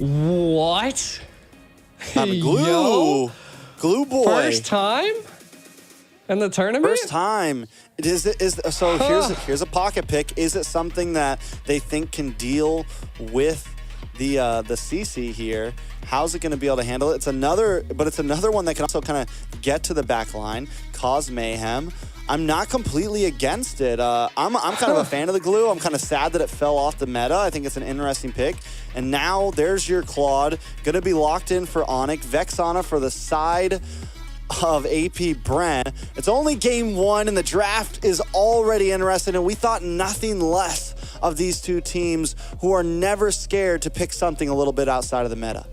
What? Glue. Yo, Glue boy. first time in the tournament? First time. So here's a pocket pick. Is it something that they think can deal with the CC here? How's it going to be able to handle it? It's another one that can also kind of get to the back line, cause mayhem. I'm not completely against it. I'm kind of a fan of the glue. I'm kind of sad that it fell off the meta. I think it's an interesting pick. And now there's your Claude. Going to be locked in for ONIC. Vexana for the side of AP Bren. It's only game one and the draft is already interesting, and we thought nothing less of these two teams who are never scared to pick something a little bit outside of the meta.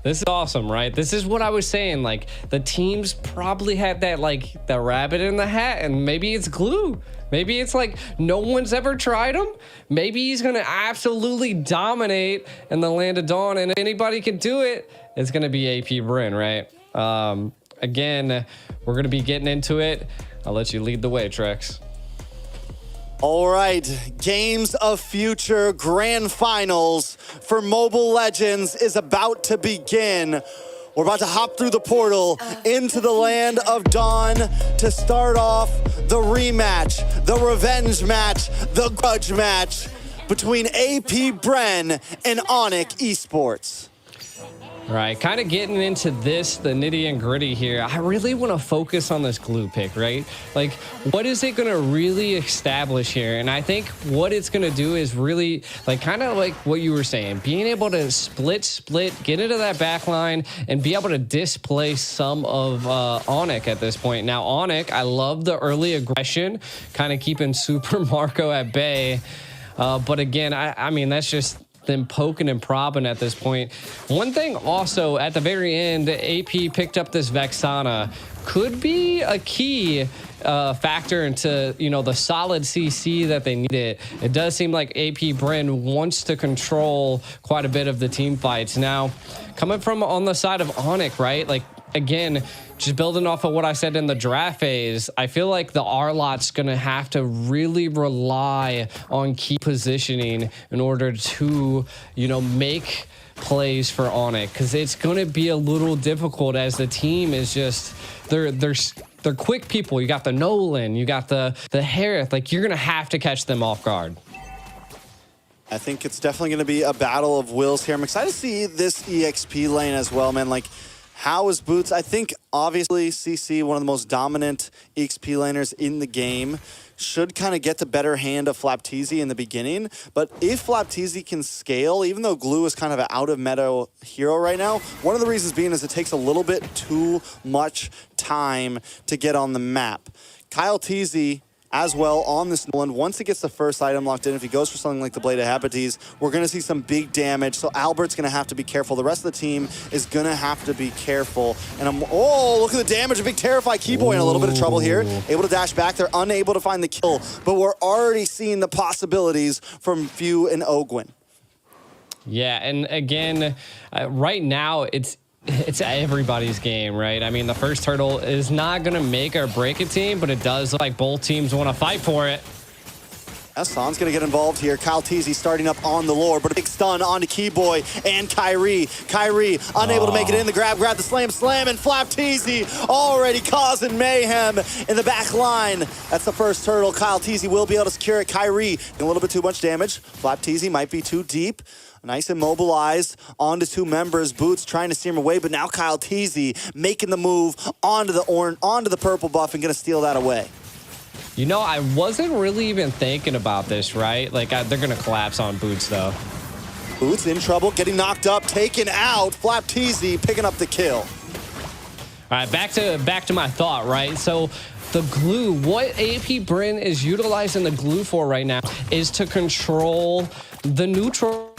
This is awesome, right? This is what I was saying. Like, the teams probably had that, like, the rabbit in the hat, and maybe it's glue. Maybe it's like no one's ever tried him. Maybe he's going to absolutely dominate in the Land of Dawn, and if anybody can do it, it's going to be AP Bren, right? Again, we're going to be getting into it. I'll let you lead the way, Trex. All right, Games of Future Grand Finals for Mobile Legends is about to begin. We're about to hop through the portal into the Land of Dawn to start off the rematch, the revenge match, the grudge match between AP Bren and ONIC Esports. Right, kind of getting into this, the nitty and gritty here. I really want to focus on this glue pick, right? Like, what is it going to really establish here? And I think what it's going to do is really, like, kind of like what you were saying, being able to split, get into that back line, and be able to displace some of ONIC at this point. Now, ONIC, I love the early aggression, kind of keeping Super Marco at bay. But again, I mean, that's just them poking and probbing at this point. One thing also at the very end, AP picked up this Vexana. Could be a key factor into, you know, the solid CC that they needed. It does seem like AP Bren wants to control quite a bit of the team fights. Now, coming from on the side of ONIC, right? Like, again, just building off of what I said in the draft phase, I feel like the R-Lot's going to have to really rely on key positioning in order to, you know, make plays for ONIC, because it's going to be a little difficult as the team is just, they're quick people. You got the Nolan, you got the Harith. Like, you're going to have to catch them off guard. I think it's definitely going to be a battle of wills here. I'm excited to see this EXP lane as well, man. Like, how is Boots? I think, obviously, CC, one of the most dominant EXP laners in the game, should kind of get the better hand of Flapteezy in the beginning. But if Flapteezy can scale, even though Glue is kind of an out-of-meta hero right now, one of the reasons being is it takes a little bit too much time to get on the map. Kyle Teasy as well on this Nolan. Once it gets the first item locked in, if he goes for something like the Blade of Hepates, we're going to see some big damage. So Albert's going to have to be careful. The rest of the team is going to have to be careful. And oh, look at the damage. A big Terrify Keyboy in a little bit of trouble here. Able to dash back. They're unable to find the kill, but we're already seeing the possibilities from Few and Ogwyn. Yeah, and again, right now, it's everybody's game, right? I mean, the first turtle is not going to make or break a team, but it does look like both teams want to fight for it. Hassan's going to get involved here. Kyle Teasy starting up on the lore, but a big stun onto Keyboy and Kyrie. Kyrie unable to make it in. The grab the slam, and Flapteezy already causing mayhem in the back line. That's the first turtle. Kyle Teasy will be able to secure it. Kyrie, a little bit too much damage. Flapteezy might be too deep. Nice immobilized onto two members. Boots trying to steer him away, but now Kyle Teasy making the move onto the purple buff and going to steal that away. You know, I wasn't really even thinking about this, right? Like, they're going to collapse on Boots, though. Boots in trouble, getting knocked up, taken out. Flapteezy picking up the kill. All right, back to my thought, right? So the glue, what AP Bren is utilizing the glue for right now is to control the neutral,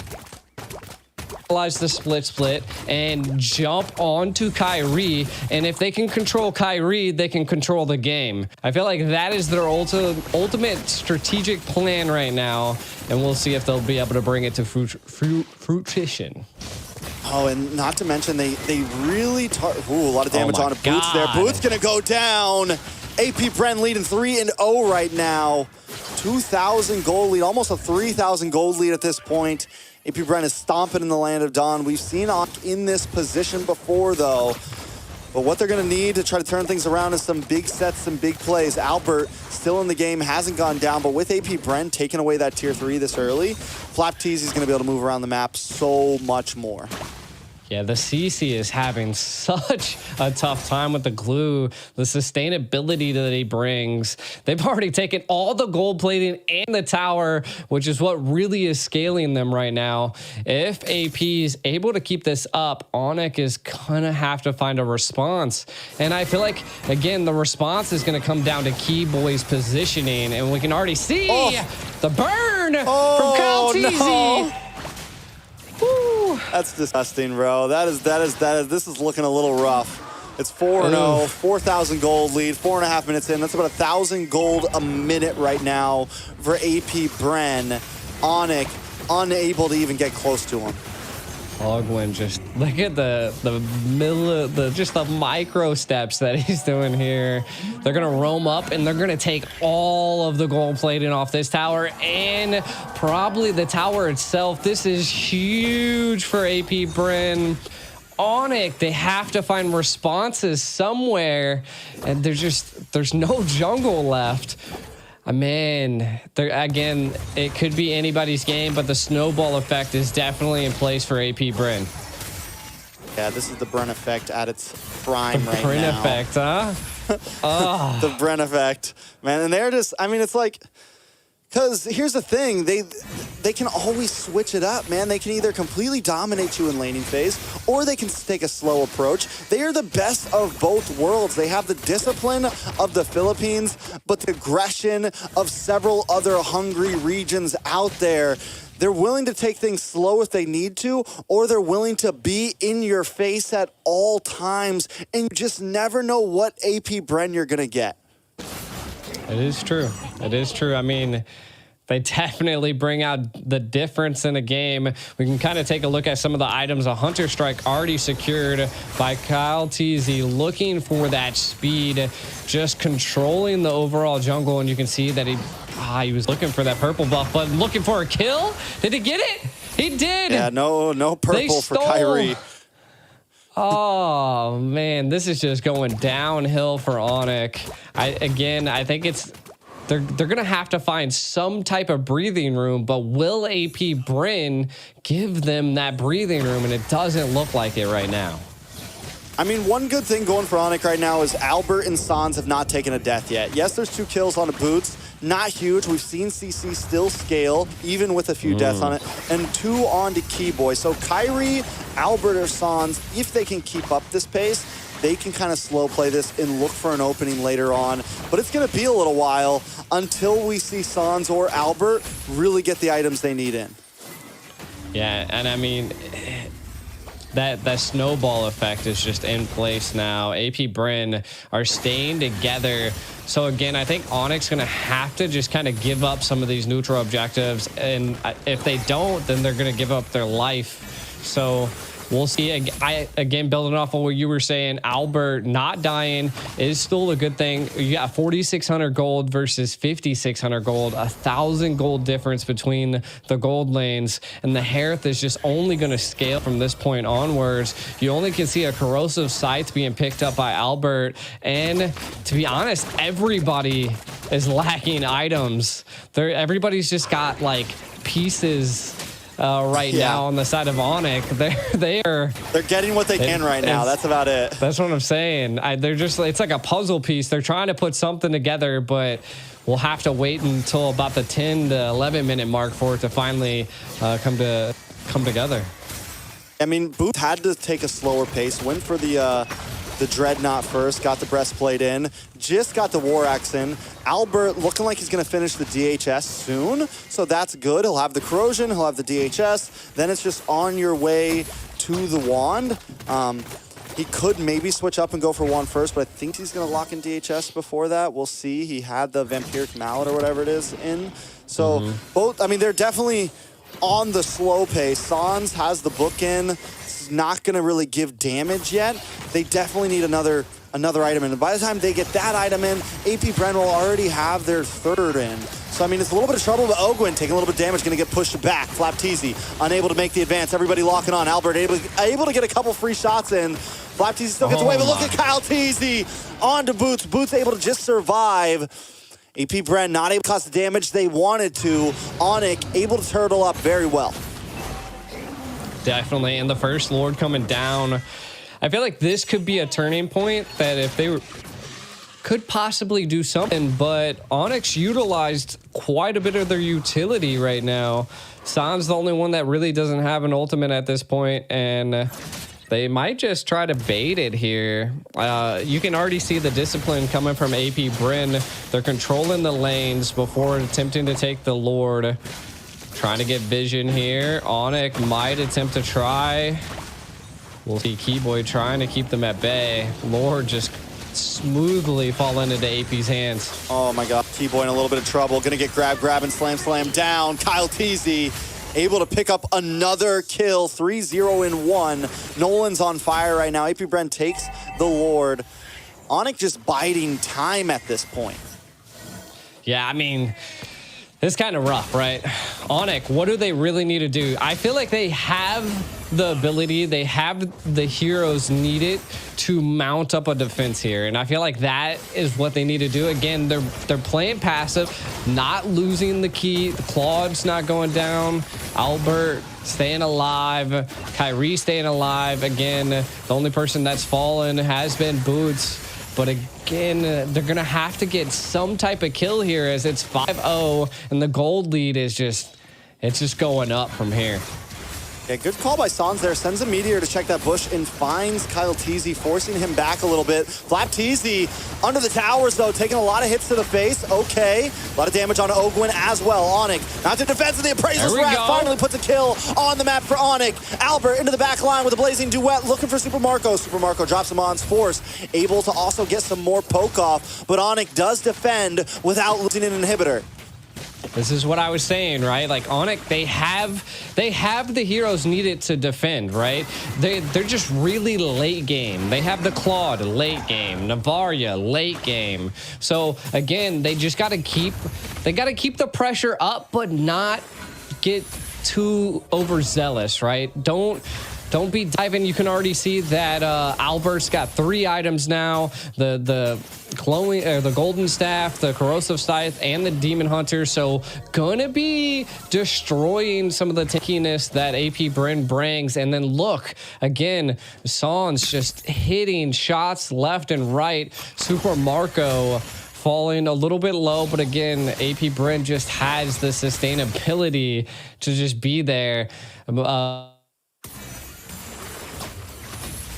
the split and jump onto Kyrie, and if they can control Kyrie, they can control the game. I feel like that is their ultimate strategic plan right now, and we'll see if they'll be able to bring it to fruition. Oh, and not to mention they really a lot of damage on Boots there. Boots gonna go down. AP Bren leading 3-0 right now. 2,000 gold lead, almost a 3,000 gold lead at this point. AP Bren is stomping in the land of Dawn. We've seen ONIC in this position before, though. But what they're going to need to try to turn things around is some big sets, some big plays. Albert still in the game, hasn't gone down, but with AP Bren taking away that tier 3 this early, Flapteezy's going to be able to move around the map so much more. Yeah, the CC is having such a tough time with the glue, the sustainability that he brings. They've already taken all the gold plating and the tower, which is what really is scaling them right now. If AP is able to keep this up, ONIC is gonna have to find a response. And I feel like, again, the response is gonna come down to Keyboy's positioning, and we can already see the burn from Calteezy. No. That's disgusting, bro. This is looking a little rough. It's 4-0, 4,000 gold lead, 4.5 minutes in. That's about 1,000 gold a minute right now for AP Bren. ONIC unable to even get close to him. Ogwin, just look at the micro steps that he's doing here. They're gonna roam up and they're gonna take all of the gold plating off this tower and probably the tower itself. This is huge for AP Bren. ONIC, they have to find responses somewhere, and there's no jungle left. Man, again, it could be anybody's game, but the snowball effect is definitely in place for AP Bren. Yeah, this is the Bren effect at its prime right now. Bren effect, huh? The Bren effect, man. And they're just, I mean, it's like, because here's the thing, they can always switch it up, man. They can either completely dominate you in laning phase, or they can take a slow approach. They are the best of both worlds. They have the discipline of the Philippines, but the aggression of several other hungry regions out there. They're willing to take things slow if they need to, or they're willing to be in your face at all times, and you just never know what AP Bren you're gonna get. It is true. It is true. I mean, they definitely bring out the difference in a game. We can kind of take a look at some of the items. A Hunter Strike already secured by Calteezy, looking for that speed, just controlling the overall jungle. And you can see that he was looking for that purple buff, but looking for a kill. Did he get it? He did. Yeah, no purple for Kyrie. Oh man, this is just going downhill for ONIC. I think they're gonna have to find some type of breathing room, but will AP Bren give them that breathing room? And it doesn't look like it right now. I mean, one good thing going for ONIC right now is Albert and Sans have not taken a death yet. Yes, there's 2 kills on the Boots. Not huge. We've seen CC still scale, even with a few deaths on it. And 2 on to Keyboy. So Kyrie, Albert, or Sans, if they can keep up this pace, they can kind of slow play this and look for an opening later on. But it's going to be a little while until we see Sans or Albert really get the items they need in. Yeah, and I mean, that snowball effect is just in place now. AP Bren are staying together. So again, I think ONIC's gonna have to just kind of give up some of these neutral objectives, and if they don't, then they're gonna give up their life. So we'll see. Again, building off of what you were saying, Albert not dying is still a good thing. You got 4,600 gold versus 5,600 gold, 1,000 gold difference between the gold lanes, and the Hearth is just only going to scale from this point onwards. You only can see a corrosive scythe being picked up by Albert, and to be honest, everybody is lacking items. Everybody's just got like pieces now on the side of ONIC. They're getting what they can right now. That's about it. That's what I'm saying. It's like a puzzle piece. They're trying to put something together, but we'll have to wait until about the 10 to 11 minute mark for it to finally come together. I mean, Booth had to take a slower pace, went for the Dreadnought first, got the breastplate in, just got the War Axe in. Albert looking like he's going to finish the DHS soon, so that's good. He'll have the Corrosion, he'll have the DHS, then it's just on your way to the Wand. He could maybe switch up and go for Wand first, but I think he's going to lock in DHS before that. We'll see. He had the Vampiric Mallet or whatever it is in. So both, I mean, they're definitely on the slow pace. Sans has the book in. It's not going to really give damage yet. They definitely need another another item in. And by the time they get that item in, AP Bren will already have their third in. So, I mean, it's a little bit of trouble, but Ogwin taking a little bit of damage, going to get pushed back. Flapteezy unable to make the advance. Everybody locking on. Albert able to get a couple free shots in. Flapteezy still gets away, but look at Kyle Teasy on to Boots. Boots able to just survive. AP Bren not able to cause the damage they wanted to. ONIC able to turtle up very well. Definitely, and the first Lord coming down. I feel like this could be a turning point that if they could possibly do something, but ONIC utilized quite a bit of their utility right now. San's the only one that really doesn't have an ultimate at this point, and they might just try to bait it here. You can already see the discipline coming from AP Bren. They're controlling the lanes before attempting to take the Lord. Trying to get vision here. ONIC might attempt to try. We'll see Keyboy trying to keep them at bay. Lord just smoothly falling into AP's hands. Oh my God, Keyboy in a little bit of trouble. Gonna get grab, and slam down. Kyle Teasy able to pick up another kill. 3-0-1. Nolan's on fire right now. AP Bren takes the Lord. ONIC just biding time at this point. Yeah, I mean, it's kind of rough, right? ONIC, what do they really need to do? I feel like they have the ability, they have the heroes needed to mount up a defense here, and I feel like that is what they need to do. Again, they're playing passive, not losing the key. Claude's not going down. Albert staying alive. Kyrie staying alive. Again, the only person that's fallen has been Boots. But again, they're going to have to get some type of kill here as it's 5-0 and the gold lead is just going up from here. Yeah, good call by Sans there. Sends a meteor to check that bush and finds Kyle Teasy, forcing him back a little bit. Flapteezy under the towers, though, taking a lot of hits to the face. Okay. A lot of damage on Ogwin as well. ONIC not to defense, and the Appraiser's Wrath finally puts a kill on the map for ONIC. Albert into the back line with a blazing duet, looking for Super Marco. Super Marco drops him on Force, able to also get some more poke off, but ONIC does defend without losing an inhibitor. This is what I was saying, right? Like ONIC, they have the heroes needed to defend, right? They're just really late game. They have the Claude late game, Navaria late game. So again, they just got to keep the pressure up, but not get too overzealous, right? Don't be diving. You can already see that Albert's got 3 items now. The glowing, the golden staff, the corrosive scythe, and the demon hunter. So gonna be destroying some of the tankiness that AP Bren brings. And then look again, Sans just hitting shots left and right. Super Marco falling a little bit low, but again, AP Bren just has the sustainability to just be there.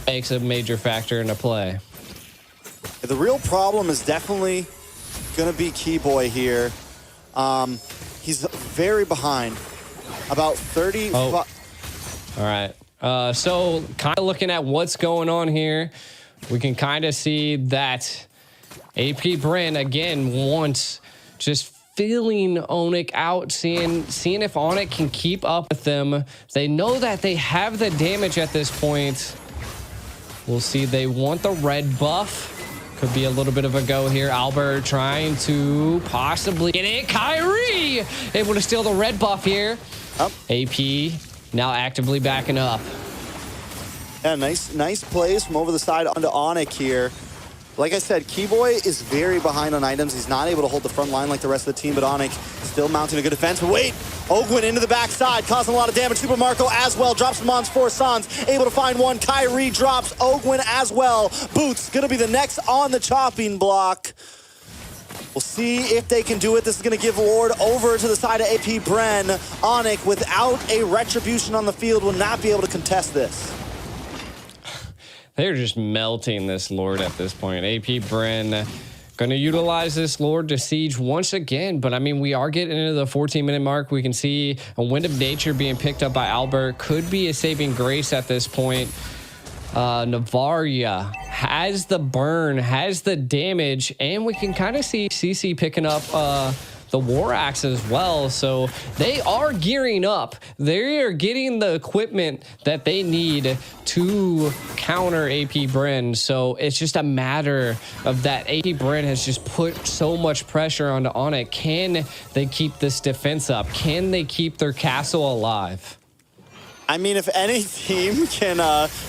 Makes a major factor into play. The real problem is definitely going to be Keyboy here. He's very behind. About 30. Oh. All right. So kind of looking at what's going on here, we can kind of see that AP Bren again wants just feeling ONIC out, seeing if ONIC can keep up with them. They know that they have the damage at this point. We'll see. They want the red buff. Could be a little bit of a go here. Albert trying to possibly get it. Kyrie able to steal the red buff here. Up. AP now actively backing up. Yeah, nice plays from over the side onto ONIC here. Like I said, Keyboy is very behind on items. He's not able to hold the front line like the rest of the team, but ONIC still mounting a good defense. But wait, Ogwin into the backside, causing a lot of damage. Super Marco as well, drops him on for Sans, able to find one. Kyrie drops Ogwin as well. Boots gonna be the next on the chopping block. We'll see if they can do it. This is gonna give Lord over to the side of AP Bren. ONIC, without a retribution on the field, will not be able to contest this. They're just melting this Lord at this point. AP Bren going to utilize this Lord to siege once again. But, I mean, we are getting into the 14-minute mark. We can see a Wind of Nature being picked up by Albert. Could be a saving grace at this point. Navaria has the burn, has the damage, and we can kind of see CC picking up the War Axe as well. So they are gearing up. They are getting the equipment that they need to counter AP Bren. So it's just a matter of that. AP Bren has just put so much pressure onto ONIC. Can they keep this defense up? Can they keep their castle alive? I mean, if any team can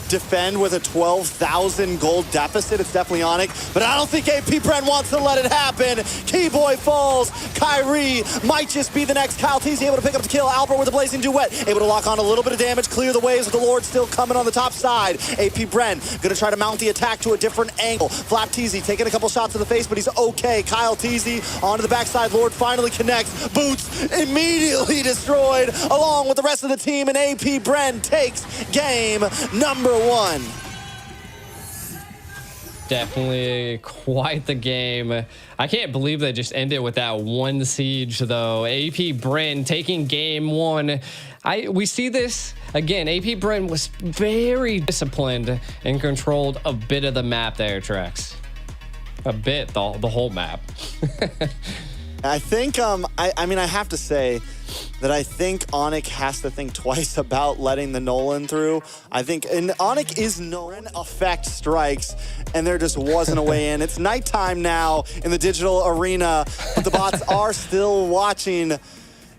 defend with a 12,000 gold deficit, it's definitely ONIC. But I don't think AP Bren wants to let it happen. Keyboy falls. Kyrie might just be the next Kyle Teasy, able to pick up the kill. Albert with a blazing duet, able to lock on a little bit of damage, clear the waves with the Lord still coming on the top side. AP Bren gonna try to mount the attack to a different angle. Flap Teasy taking a couple shots to the face, but he's okay. Kyle Teasy onto the backside. Lord finally connects. Boots immediately destroyed, along with the rest of the team, and AP Bren takes game number 1. Definitely quite the game. I can't believe they just ended with that one siege, though. AP Bren taking game 1. We see this again. AP Bren was very disciplined and controlled a bit of the map there, Trex. A bit, the whole map. I think, I mean, I have to say that I think ONIC has to think twice about letting the Nolan through. I think, and ONIC is known effect strikes, and there just wasn't a way in. It's nighttime now in the digital arena, but the bots are still watching.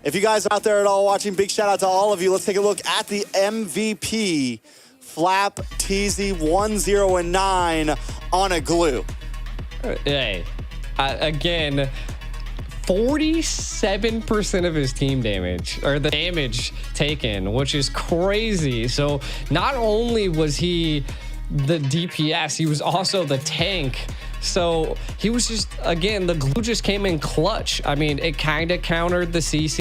If you guys are out there at all watching, big shout out to all of you. Let's take a look at the MVP. Flap TZ 1-0-9 on a glue. Hey, again, 47% of his team damage, or the damage taken, which is crazy. So not only was he the DPS, he was also the tank. So he was just, again, the glue just came in clutch. I mean, it kind of countered the CC.